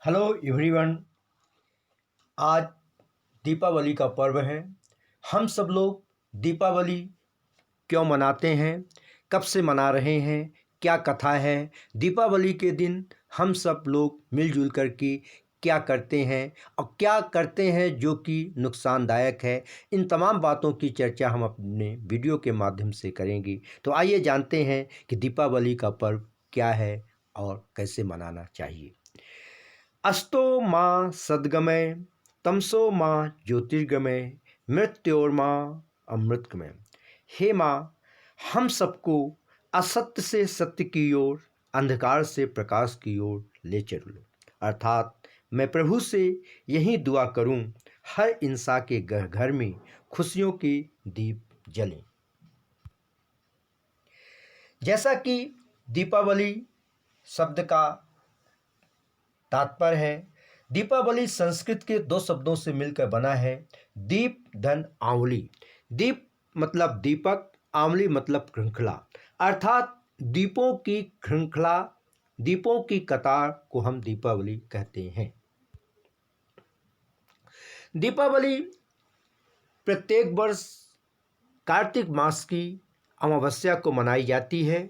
Hello everyone. आज दीपावली का पर्व है। हम सब लोग दीपावली क्यों मनाते हैं, कब से मना रहे हैं, क्या कथा है, दीपावली के दिन हम सब लोग मिलजुल कर के क्या करते हैं और क्या करते हैं जो कि नुकसानदायक है, इन तमाम बातों की चर्चा हम अपने वीडियो के माध्यम से करेंगे। तो आइए जानते हैं कि दीपावली का पर्व क्या है और कैसे मनाना चाहिए। अस्तो माँ सद्गमय, तमसो माँ ज्योतिर्गमय, मृत्योर्माँ अमृतगमय। हे माँ, हम सबको असत्य से सत्य की ओर, अंधकार से प्रकाश की ओर ले चलो। अर्थात मैं प्रभु से यही दुआ करूं, हर इंसान के घर घर में खुशियों के दीप जलें। जैसा कि दीपावली शब्द का तात्पर्य है, दीपावली संस्कृत के दो शब्दों से मिलकर बना है, दीप धन आंवली। दीप मतलब दीपक, आंवली मतलब श्रृंखला। अर्थात दीपों की श्रृंखला, दीपों की कतार को हम दीपावली कहते हैं। दीपावली प्रत्येक वर्ष कार्तिक मास की अमावस्या को मनाई जाती है।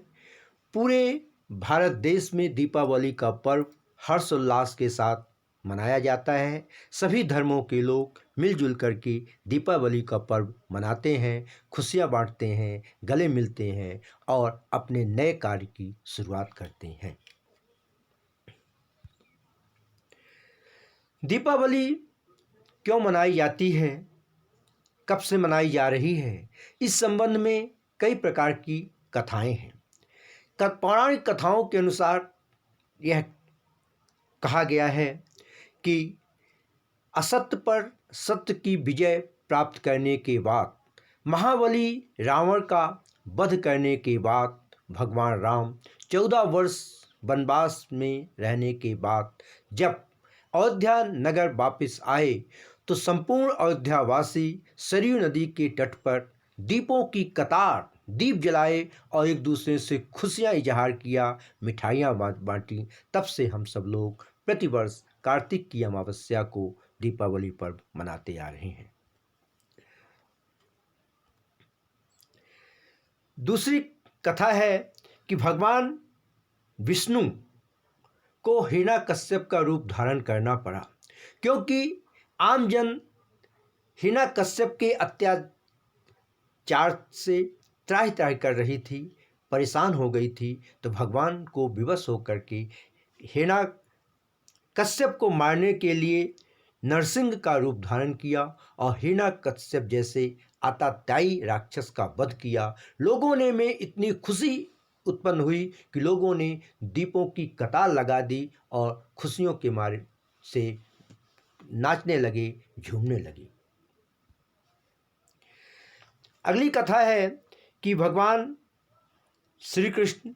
पूरे भारत देश में दीपावली का पर्व हर्षोल्लास के साथ मनाया जाता है। सभी धर्मों के लोग मिलजुल कर के दीपावली का पर्व मनाते हैं, खुशियाँ बांटते हैं, गले मिलते हैं और अपने नए कार्य की शुरुआत करते हैं। दीपावली क्यों मनाई जाती है, कब से मनाई जा रही है, इस संबंध में कई प्रकार की कथाएं हैं। पौराणिक कथाओं के अनुसार यह कहा गया है कि असत्य पर सत्य की विजय प्राप्त करने के बाद, महाबली रावण का वध करने के बाद, भगवान राम 14 वर्ष वनवास में रहने के बाद जब अयोध्या नगर वापस आए तो संपूर्ण अयोध्यावासी सरयू नदी के तट पर दीपों की कतार दीप जलाए और एक दूसरे से खुशियां इजहार किया, मिठाइयाँ बांटी। तब से हम सब लोग प्रतिवर्ष कार्तिक की अमावस्या को दीपावली पर्व मनाते आ रहे हैं। दूसरी कथा है कि भगवान विष्णु को हिरण्यकश्यप का रूप धारण करना पड़ा, क्योंकि आमजन हिरण्यकश्यप के अत्याचार से त्राहि त्राहि कर रही थी, परेशान हो गई थी। तो भगवान को विवश होकर के हिरण्यकश्यप को मारने के लिए नरसिंह का रूप धारण किया और हिरण्यकश्यप जैसे आतताई राक्षस का वध किया। लोगों ने में इतनी खुशी उत्पन्न हुई कि लोगों ने दीपों की कतार लगा दी और खुशियों के मारे से नाचने लगे, झूमने लगे। अगली कथा है कि भगवान श्री कृष्ण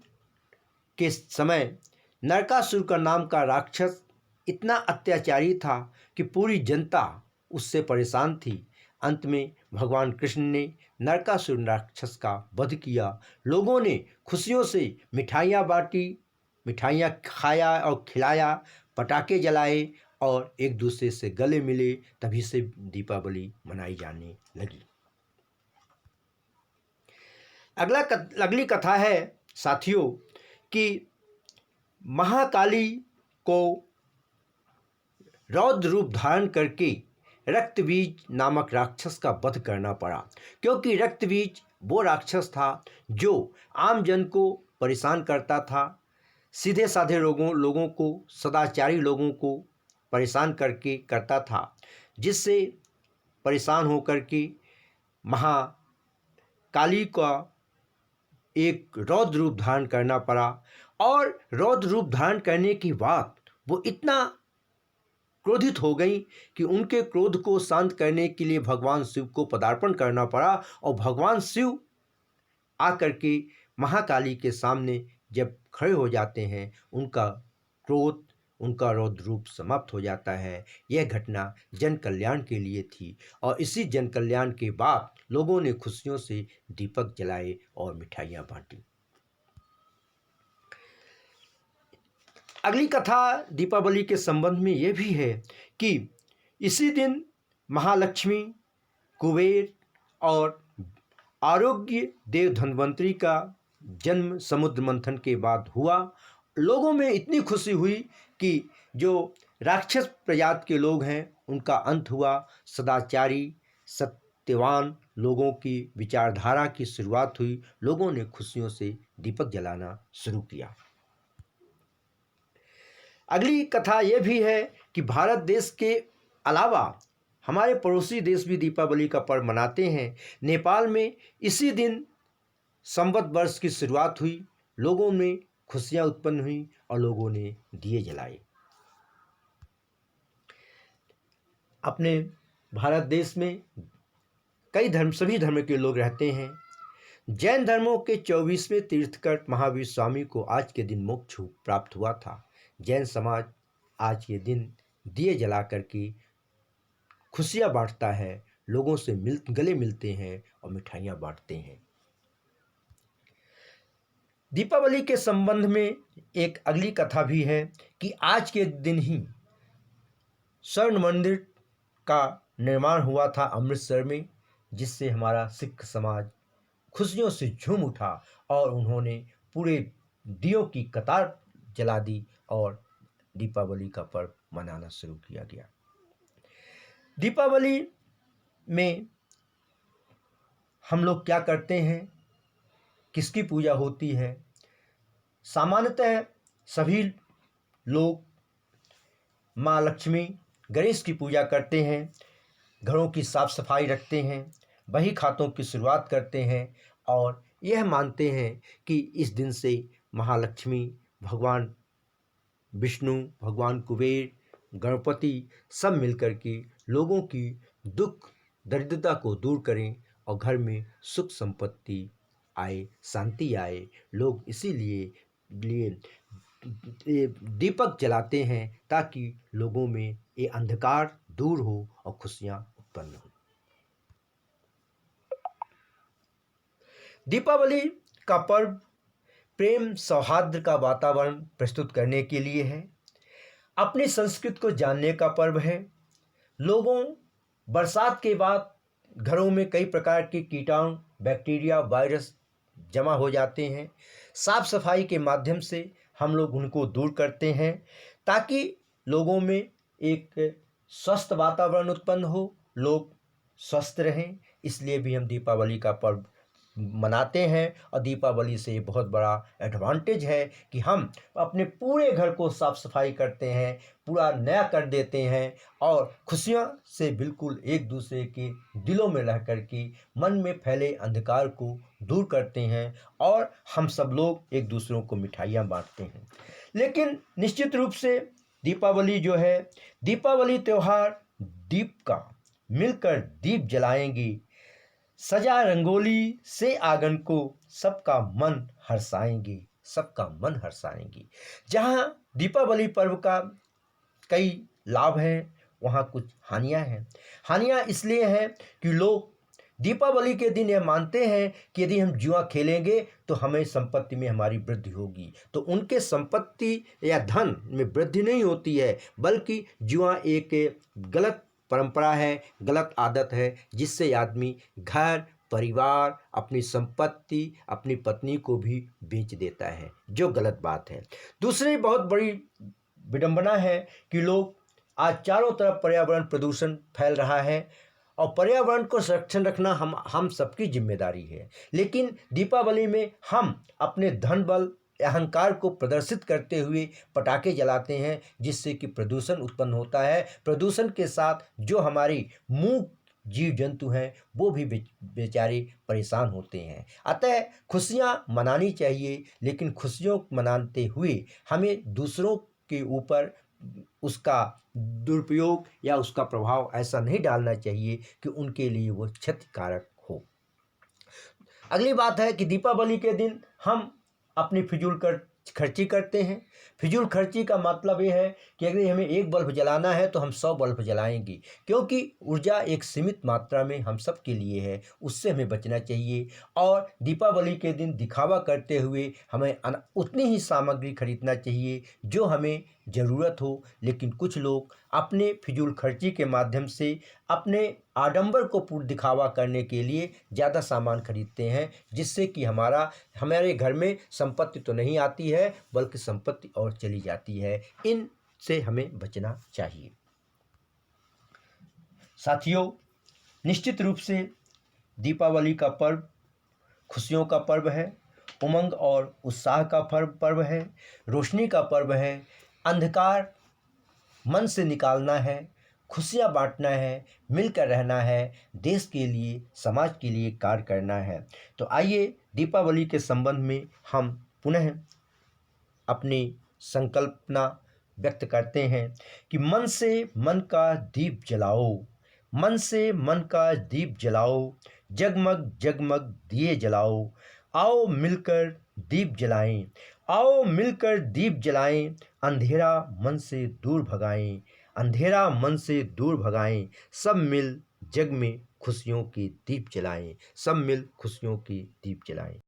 के समय नरकासुर का नाम का राक्षस इतना अत्याचारी था कि पूरी जनता उससे परेशान थी। अंत में भगवान कृष्ण ने नरकासुर राक्षस का वध किया। लोगों ने खुशियों से मिठाइयाँ बांटी, मिठाइयाँ खाया और खिलाया, पटाखे जलाए और एक दूसरे से गले मिले। तभी से दीपावली मनाई जाने लगी। अगली कथा है साथियों कि महाकाली को रौद्र रूप धारण करके रक्तबीज नामक राक्षस का वध करना पड़ा, क्योंकि रक्तबीज वो राक्षस था जो आम जन को परेशान करता था, सीधे साधे लोगों को, सदाचारी लोगों को परेशान करके करता था, जिससे परेशान होकर के महाकाली का एक रौद्र रूप धारण करना पड़ा। और रौद्र रूप धारण करने के बाद वो इतना क्रोधित हो गई कि उनके क्रोध को शांत करने के लिए भगवान शिव को पदार्पण करना पड़ा। और भगवान शिव आकर के महाकाली के सामने जब खड़े हो जाते हैं, उनका क्रोध, उनका रौद्र रूप समाप्त हो जाता है। यह घटना जन कल्याण के लिए थी और इसी जन कल्याण के बाद लोगों ने खुशियों से दीपक जलाए और मिठाइयाँ बांटी। अगली कथा दीपावली के संबंध में ये भी है कि इसी दिन महालक्ष्मी, कुबेर और आरोग्य देव धन्वंतरी का जन्म समुद्र मंथन के बाद हुआ। लोगों में इतनी खुशी हुई कि जो राक्षस प्रजाति के लोग हैं उनका अंत हुआ। सदाचारी सत्यवान लोगों की विचारधारा की शुरुआत हुई। लोगों ने खुशियों से दीपक जलाना शुरू किया। अगली कथा यह भी है कि भारत देश के अलावा हमारे पड़ोसी देश भी दीपावली का पर्व मनाते हैं। नेपाल में इसी दिन संवत वर्ष की शुरुआत हुई। लोगों में खुशियां उत्पन्न हुई और लोगों ने दिए जलाए। अपने भारत देश में सभी धर्म के लोग रहते हैं। जैन धर्मों के 24वें तीर्थकर महावीर स्वामी को आज के दिन मोक्ष प्राप्त हुआ था। जैन समाज आज के दिन दिए जला करके खुशियां बांटता है, लोगों से गले मिलते हैं और मिठाइयां बांटते हैं। दीपावली के संबंध में एक अगली कथा भी है कि आज के दिन ही स्वर्ण मंदिर का निर्माण हुआ था अमृतसर में, जिससे हमारा सिख समाज खुशियों से झूम उठा और उन्होंने पूरे दियों की कतार जला दी और दीपावली का पर्व मनाना शुरू किया गया। दीपावली में हम लोग क्या करते हैं, किसकी पूजा होती है? सामान्यतः सभी लोग माँ लक्ष्मी, गणेश की पूजा करते हैं, घरों की साफ सफाई रखते हैं, बही खातों की शुरुआत करते हैं और यह मानते हैं कि इस दिन से महालक्ष्मी, भगवान विष्णु, भगवान कुबेर, गणपति सब मिलकर के लोगों की दुख दरिद्रता को दूर करें और घर में सुख संपत्ति आए, शांति आए। लोग इसीलिए दीपक जलाते हैं ताकि लोगों में ये अंधकार दूर हो और खुशियां उत्पन्न हो। दीपावली का पर्व प्रेम सौहार्द का वातावरण प्रस्तुत करने के लिए है। अपनी संस्कृति को जानने का पर्व है। लोगों बरसात के बाद घरों में कई प्रकार के कीटाणु, बैक्टीरिया, वायरस जमा हो जाते हैं। साफ सफाई के माध्यम से हम लोग उनको दूर करते हैं ताकि लोगों में एक स्वस्थ वातावरण उत्पन्न हो, लोग स्वस्थ रहें। इसलिए भी हम दीपावली का पर्व मनाते हैं और दीपावली से ये बहुत बड़ा एडवांटेज है कि हम अपने पूरे घर को साफ सफाई करते हैं, पूरा नया कर देते हैं और खुशियां से बिल्कुल एक दूसरे के दिलों में रह कर के मन में फैले अंधकार को दूर करते हैं और हम सब लोग एक दूसरों को मिठाइयाँ बांटते हैं। लेकिन निश्चित रूप से दीपावली जो है, दीपावली त्यौहार दीप का, मिलकर दीप जलाएंगे, सजा रंगोली से आंगन को सबका मन हर्षाएंगे, सबका मन हर्षाएंगे। जहाँ दीपावली पर्व का कई लाभ हैं, वहाँ कुछ हानियाँ हैं। हानियाँ इसलिए हैं कि लोग दीपावली के दिन यह मानते हैं कि यदि हम जुआ खेलेंगे तो हमें संपत्ति में हमारी वृद्धि होगी। तो उनके संपत्ति या धन में वृद्धि नहीं होती है, बल्कि जुआ एक गलत परंपरा है, गलत आदत है, जिससे आदमी घर परिवार, अपनी संपत्ति, अपनी पत्नी को भी बेच देता है, जो गलत बात है। दूसरी बहुत बड़ी विडंबना है कि लोग आज चारों तरफ पर्यावरण प्रदूषण फैल रहा है और पर्यावरण को संरक्षण रखना हम सबकी जिम्मेदारी है। लेकिन दीपावली में हम अपने धन बल, अहंकार को प्रदर्शित करते हुए पटाखे जलाते हैं, जिससे कि प्रदूषण उत्पन्न होता है। प्रदूषण के साथ जो हमारी मूक जीव जंतु हैं वो भी बेचारे परेशान होते हैं। अतः खुशियाँ मनानी चाहिए, लेकिन खुशियों मनाते हुए हमें दूसरों के ऊपर उसका दुरुपयोग या उसका प्रभाव ऐसा नहीं डालना चाहिए कि उनके लिए वो क्षतिकारक हो। अगली बात है कि दीपावली के दिन हम अपनी फिजूल खर्ची करते हैं। फिजूल खर्ची का मतलब ये है कि अगर हमें एक बल्ब जलाना है तो हम 100 बल्ब जलाएंगे, क्योंकि ऊर्जा एक सीमित मात्रा में हम सब के लिए है, उससे हमें बचना चाहिए। और दीपावली के दिन दिखावा करते हुए हमें उतनी ही सामग्री खरीदना चाहिए जो हमें ज़रूरत हो। लेकिन कुछ लोग अपने फिजूल खर्ची के माध्यम से अपने आडंबर को पूर्ण दिखावा करने के लिए ज़्यादा सामान खरीदते हैं, जिससे कि हमारे घर में संपत्ति तो नहीं आती है बल्कि संपत्ति और चली जाती है। इनसे हमें बचना चाहिए। साथियों, निश्चित रूप से दीपावली का पर्व खुशियों का पर्व है, उमंग और उत्साह का पर्व है, रोशनी का पर्व है। अंधकार मन से निकालना है, खुशियाँ बांटना है, मिलकर रहना है, देश के लिए, समाज के लिए कार्य करना है। तो आइए दीपावली के संबंध में हम पुनः अपनी संकल्पना व्यक्त करते हैं कि मन से मन का दीप जलाओ, मन से मन का दीप जलाओ, जगमग जगमग दिए जलाओ। आओ मिलकर दीप जलाएं, आओ मिलकर दीप जलाएं, अंधेरा मन से दूर भगाएं, अंधेरा मन से दूर भगाएं। सब मिल जग में खुशियों के दीप जलाएं, सब मिल खुशियों के दीप जलाएं।